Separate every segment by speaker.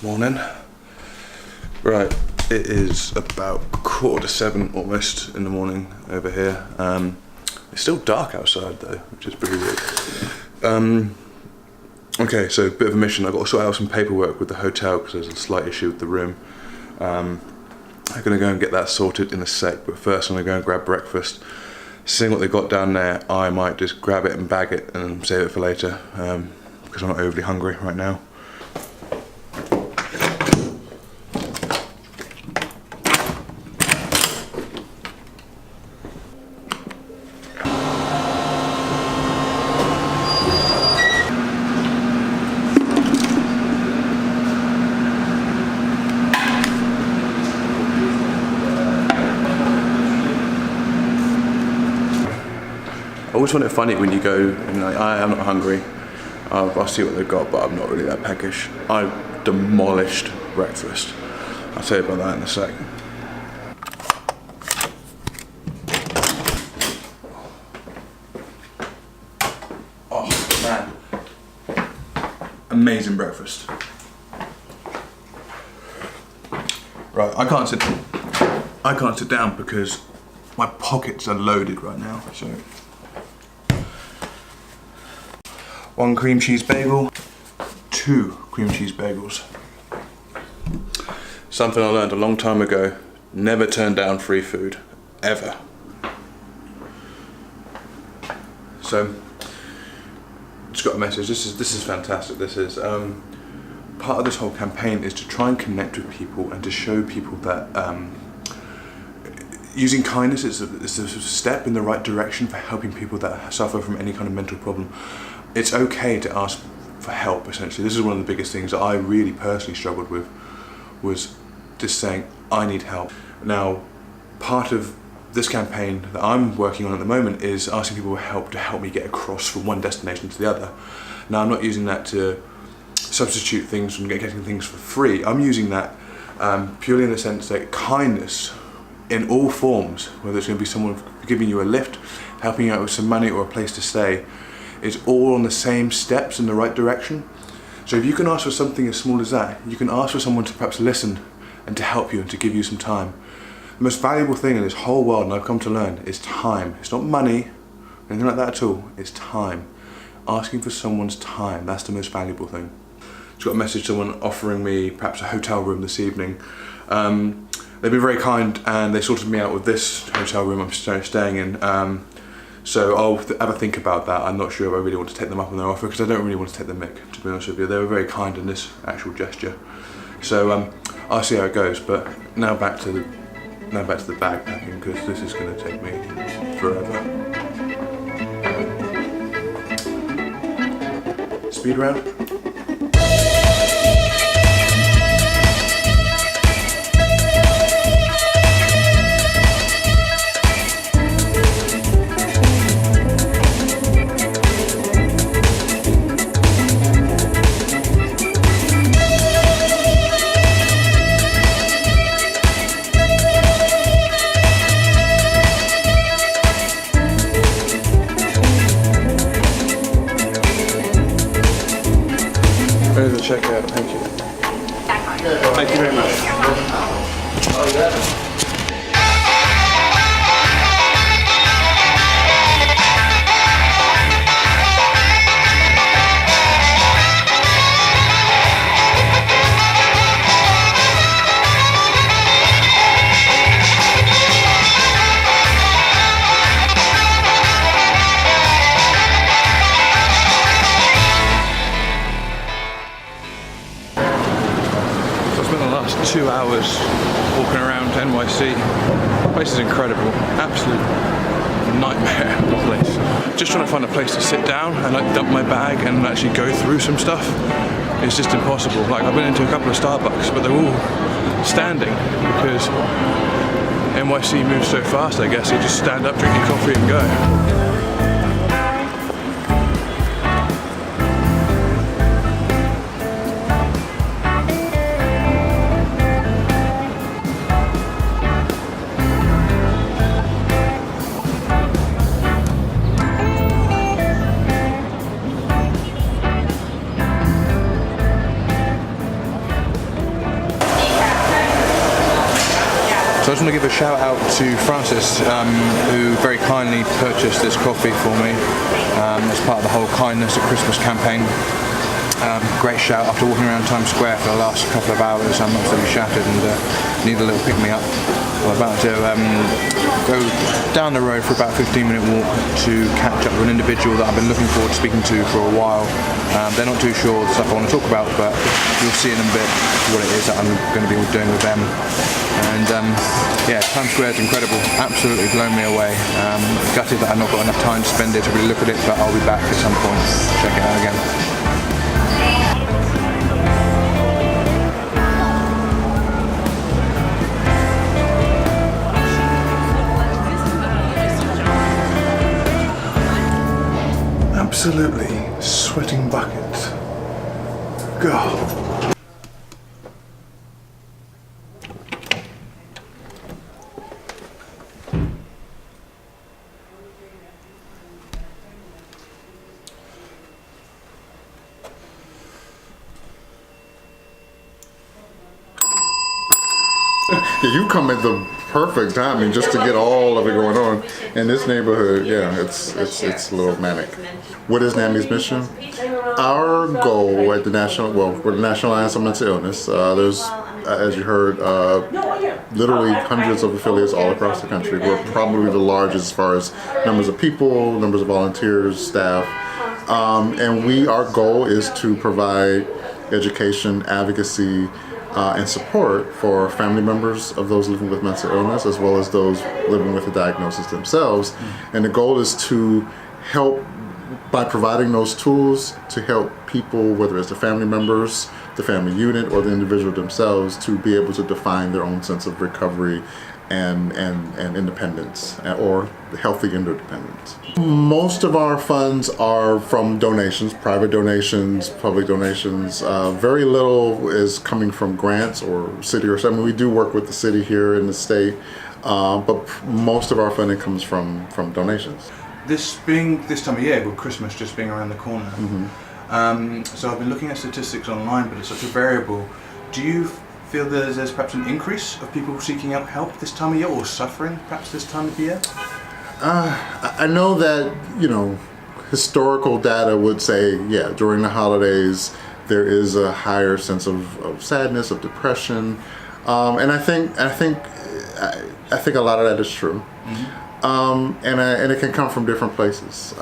Speaker 1: Morning. Right, it is about 7:15 almost in the morning over here. It's still dark outside though, which is pretty weird. Okay, so a bit of a mission. I've got to sort out some paperwork with the hotel because there's a slight issue with the room. I'm going to go and get that sorted in a sec, but first I'm going to go and grab breakfast. Seeing what they've got down there, I might just grab it and bag it and save it for later because I'm not overly hungry right now. I always find it funny when you go and like, I am not hungry, I'll see what they've got, but I'm not really that peckish. I demolished breakfast. I'll tell you about that in a sec. Oh man, amazing breakfast. Right, I can't sit down because my pockets are loaded right now, so. 1 cream cheese bagel, 2 cream cheese bagels. Something I learned a long time ago, never turn down free food, ever. So, just got a message, this is fantastic. This is, part of this whole campaign is to try and connect with people and to show people that using kindness is a step in the right direction for helping people that suffer from any kind of mental problem. It's okay to ask for help, essentially. This is one of the biggest things that I really personally struggled with, was just saying, I need help. Now, part of this campaign that I'm working on at the moment is asking people for help to help me get across from one destination to the other. Now, I'm not using that to substitute things and getting things for free. I'm using that purely in the sense that kindness in all forms, whether it's going to be someone giving you a lift, helping you out with some money or a place to stay, is all on the same steps in the right direction. So if you can ask for something as small as that, you can ask for someone to perhaps listen and to help you and to give you some time. The most valuable thing in this whole world, and I've come to learn, is time. It's not money, anything like that at all, it's time. Asking for someone's time, that's the most valuable thing. Just got a message, someone offering me perhaps a hotel room this evening. They've been very kind and they sorted me out with this hotel room I'm staying in. So I'll have a think about that. I'm not sure if I really want to take them up on their offer because I don't really want to take the mick, to be honest with you. They were very kind in this actual gesture. So I'll see how it goes, but now back to the bag packing because this is going to take me forever. Speed round. Ready to check out, thank you. Thank you very much. Oh, yeah. So I spent the last 2 hours walking around NYC. The place is incredible, absolute nightmare of a place. Just trying to find a place to sit down and like dump my bag and actually go through some stuff. It's just impossible. Like I've been into a couple of Starbucks, but they're all standing because NYC moves so fast, I guess. You just stand up, drink your coffee and go. So I just want to give a shout out to Francis, who very kindly purchased this coffee for me as part of the whole Kindness at Christmas campaign. Great shout. After walking around Times Square for the last couple of hours, I'm absolutely shattered and need a little pick-me-up. I'm about to go down the road for about a 15-minute walk to catch up with an individual that I've been looking forward to speaking to for a while. They're not too sure the stuff I want to talk about, but you'll see in a bit what it is that I'm going to be doing with them. And yeah, Times Square is incredible, absolutely blown me away. Gutted that I've not got enough time to spend it to really look at it, but I'll be back at some point, check it out again. Absolutely sweating bucket. God.
Speaker 2: Yeah, you come at the perfect timing just to get all of it going on. In this neighborhood, yeah, it's a little manic. What is NAMI's mission? Our goal at the we're the National Alliance on Mental Illness. There's, as you heard, literally hundreds of affiliates all across the country. We're probably the largest as far as numbers of people, numbers of volunteers, staff, and our goal is to provide education, advocacy, and support for family members of those living with mental illness, as well as those living with a diagnosis themselves. And the goal is to help, by providing those tools, to help people, whether it's the family members, the family unit, or the individual themselves, to be able to define their own sense of recovery and independence, or healthy interdependence. Most of our funds are from donations, private donations, public donations. Very little is coming from grants or city or something. We do work with the city here in the state, but most of our funding comes from donations.
Speaker 1: This being this time of year, with Christmas just being around the corner, so I've been looking at statistics online, but it's such a variable. Do you feel that there's perhaps an increase of people seeking out help this time of year, or suffering perhaps this time of year?
Speaker 2: I know that, historical data would say, yeah, during the holidays there is a higher sense of sadness, of depression, and I think a lot of that is true, and it can come from different places,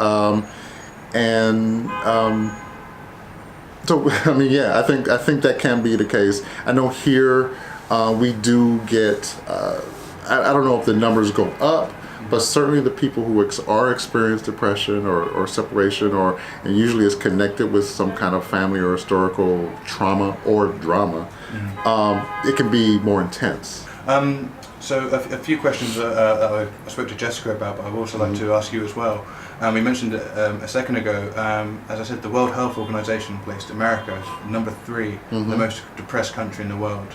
Speaker 2: So I mean, yeah, I think that can be the case. I know here we do get. I don't know if the numbers go up, but certainly the people who are experiencing depression or separation, and usually is connected with some kind of family or historical trauma or drama, it can be more intense.
Speaker 1: So a few questions that I spoke to Jessica about, but I'd also like to ask you as well. We mentioned it a second ago. As I said, the World Health Organization placed America as number 3, the most depressed country in the world.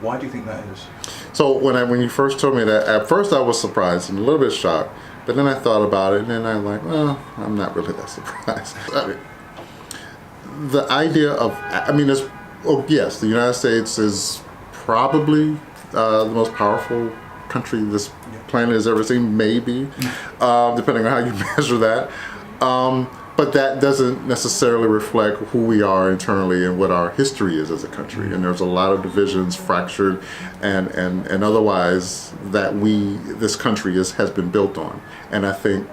Speaker 1: Why do you think that is?
Speaker 2: So when you first told me that, at first I was surprised and a little bit shocked, but then I thought about it, and then I'm like, well, I'm not really that surprised. I mean, the idea of, yes, the United States is probably the most powerful country this planet has ever seen, maybe, depending on how you measure that. But that doesn't necessarily reflect who we are internally and what our history is as a country. And there's a lot of divisions, fractured, and otherwise that this country has been built on. And I think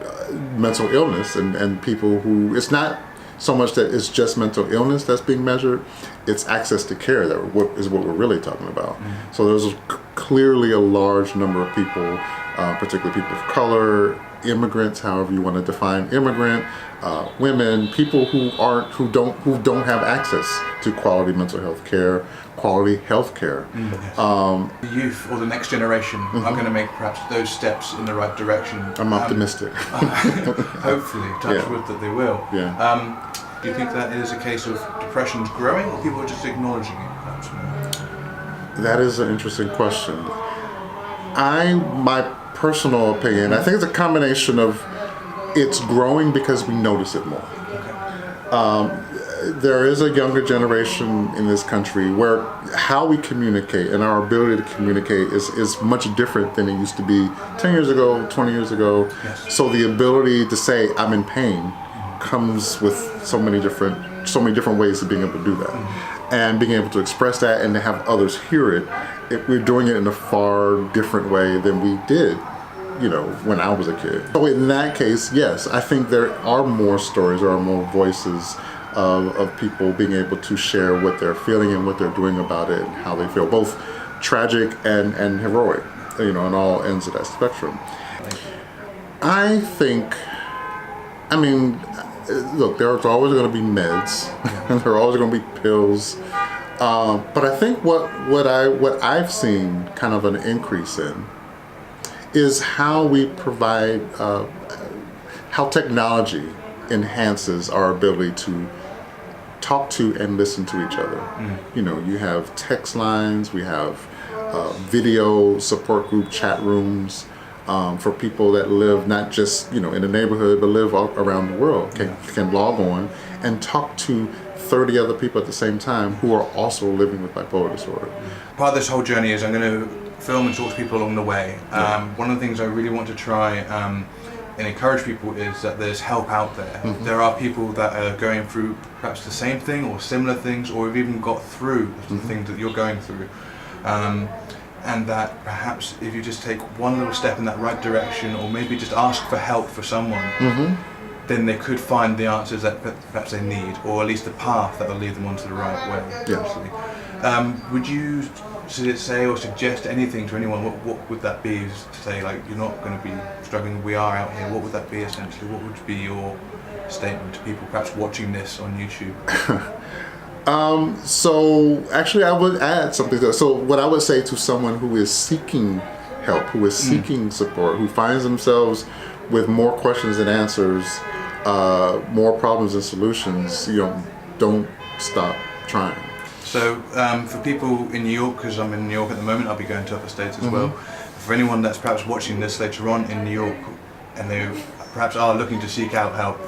Speaker 2: mental illness and people who, it's not so much that it's just mental illness that's being measured, it's access to care that is what we're really talking about. So there's clearly a large number of people, particularly people of color, immigrants, however you want to define immigrant, women, people who don't have access to quality mental health care, quality health care.
Speaker 1: The youth or the next generation are going to make perhaps those steps in the right direction.
Speaker 2: I'm optimistic.
Speaker 1: Hopefully, touch wood that they will.
Speaker 2: Yeah.
Speaker 1: Do you think that is a case of depression's growing, or people are just acknowledging it perhaps more?
Speaker 2: That is an interesting question. My personal opinion, I think it's a combination of it's growing because we notice it more. there is a younger generation in this country where how we communicate and our ability to communicate is much different than it used to be 10 years ago, 20 years ago.
Speaker 1: Yes.
Speaker 2: So the ability to say I'm in pain comes with so many different ways of being able to do that. And being able to express that and to have others hear it, we're doing it in a far different way than we did, you know, when I was a kid. So in that case, yes, I think there are more stories, there are more voices of people being able to share what they're feeling and what they're doing about it and how they feel, both tragic and heroic, you know, on all ends of that spectrum. I think, I mean, look, there's always going to be meds, and there are always going to be pills, but I think what I've seen kind of an increase in is how we provide, how technology enhances our ability to talk to and listen to each other. You know, you have text lines, we have video support group chat rooms. For people that live not just, you know, in the neighborhood, but live all around the world, can log on and talk to 30 other people at the same time who are also living with bipolar disorder.
Speaker 1: Part of this whole journey is I'm going to film and talk to people along the way. One of the things I really want to try and encourage people is that there's help out there. There are people that are going through perhaps the same thing or similar things, or have even got through the things that you're going through. And that perhaps if you just take one little step in that right direction, or maybe just ask for help for someone, then they could find the answers that perhaps they need, or at least the path that will lead them onto the right way. Essentially. Would you say or suggest anything to anyone? What would that be to say, like, you're not going to be struggling, we are out here? What would that be essentially? What would be your statement to people perhaps watching this on YouTube?
Speaker 2: So actually I would add something to that. So what I would say to someone who is seeking help, who is seeking support, who finds themselves with more questions than answers, more problems than solutions, you know, don't stop trying.
Speaker 1: So for people in New York, because I'm in New York at the moment, I'll be going to other states as well. For anyone that's perhaps watching this later on in New York and they perhaps are looking to seek out help,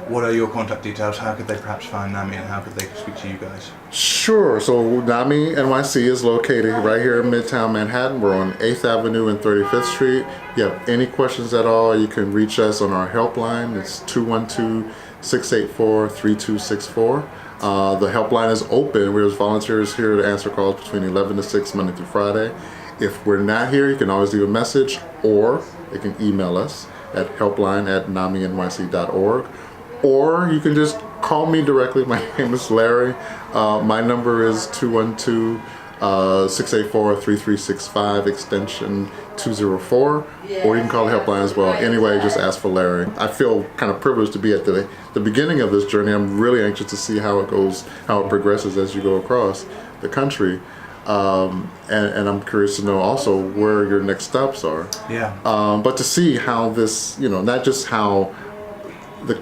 Speaker 1: what are your contact details? How could they perhaps find NAMI, and how could they speak to you guys?
Speaker 2: Sure. So NAMI-NYC is located right here in Midtown Manhattan. We're on 8th Avenue and 35th Street. If you have any questions at all, you can reach us on our helpline. It's 212-684-3264. The helpline is open. There's volunteers here to answer calls between 11 to 6 Monday through Friday. If we're not here, you can always leave a message, or you can email us at helpline@NAMI-NYC.org. Or you can just call me directly. My name is Larry. My number is 212-684-3365, extension 204. Or you can call the helpline as well. Anyway, just ask for Larry. I feel kind of privileged to be at the beginning of this journey. I'm really anxious to see how it goes, how it progresses as you go across the country. And I'm curious to know also where your next stops are. But to see how this, you know, not just how the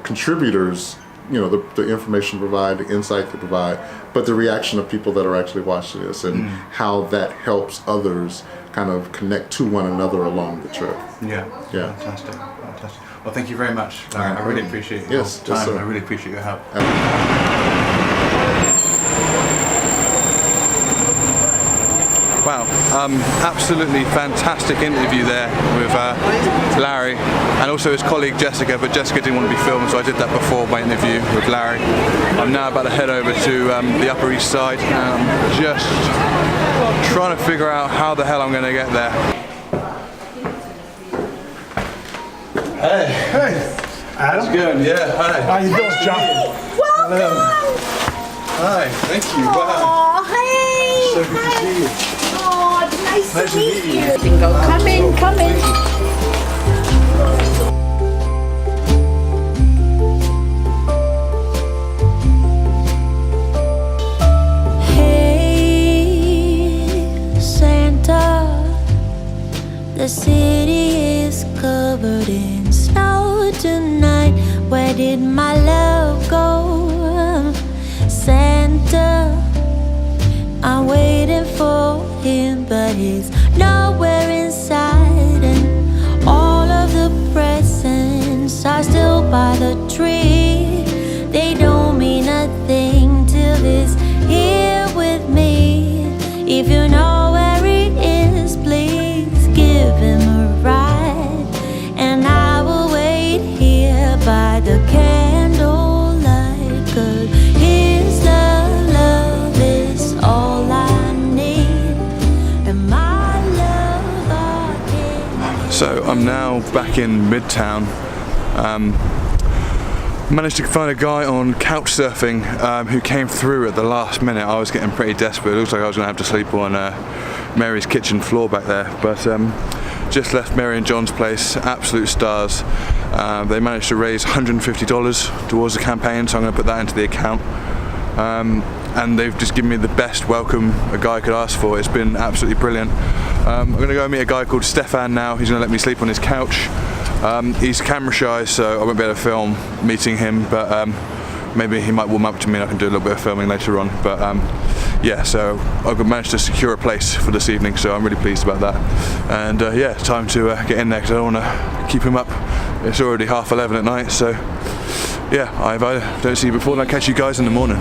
Speaker 2: contributors, you know, the information provide, the insight they provide, but the reaction of people that are actually watching this, and how that helps others kind of connect to one another along the trip.
Speaker 1: Fantastic. Well, thank you very much, Larry. I really appreciate your time. I really appreciate your help. Wow, absolutely fantastic interview there with Larry and also his colleague Jessica, but Jessica didn't want to be filmed, so I did that before my interview with Larry. I'm now about to head over to the Upper East Side, and I'm just trying to figure out how the hell I'm going to get there. Hey.
Speaker 3: Hey, Adam.
Speaker 1: How's it going? Yeah, hi.
Speaker 3: How you doing, John?
Speaker 4: Welcome.
Speaker 1: Hi, thank you. Wow.
Speaker 4: Oh, hey.
Speaker 1: So good to see you.
Speaker 4: Oh, it's nice to meet you. Come in.
Speaker 5: Hey, Santa, the city is covered in snow tonight. Where did my love go? Santa, I'm waiting for him, but he's nowhere inside, and all of the presents are still by the tree. They don't mean a
Speaker 1: So I'm now back in Midtown. Managed to find a guy on couch surfing who came through at the last minute. I was getting pretty desperate. It looks like I was going to have to sleep on Mary's kitchen floor back there, but just left Mary and John's place, absolute stars. They managed to raise $150 towards the campaign, so I'm going to put that into the account. And they've just given me the best welcome a guy could ask for. It's been absolutely brilliant. I'm going to go meet a guy called Stefan now. He's going to let me sleep on his couch. He's camera shy, so I won't be able to film meeting him, but maybe he might warm up to me and I can do a little bit of filming later on. But yeah, so I've managed to secure a place for this evening, so I'm really pleased about that. And yeah, time to get in there because I don't want to keep him up. It's already 11:30 at night, so yeah, if I don't see you before, then I'll catch you guys in the morning.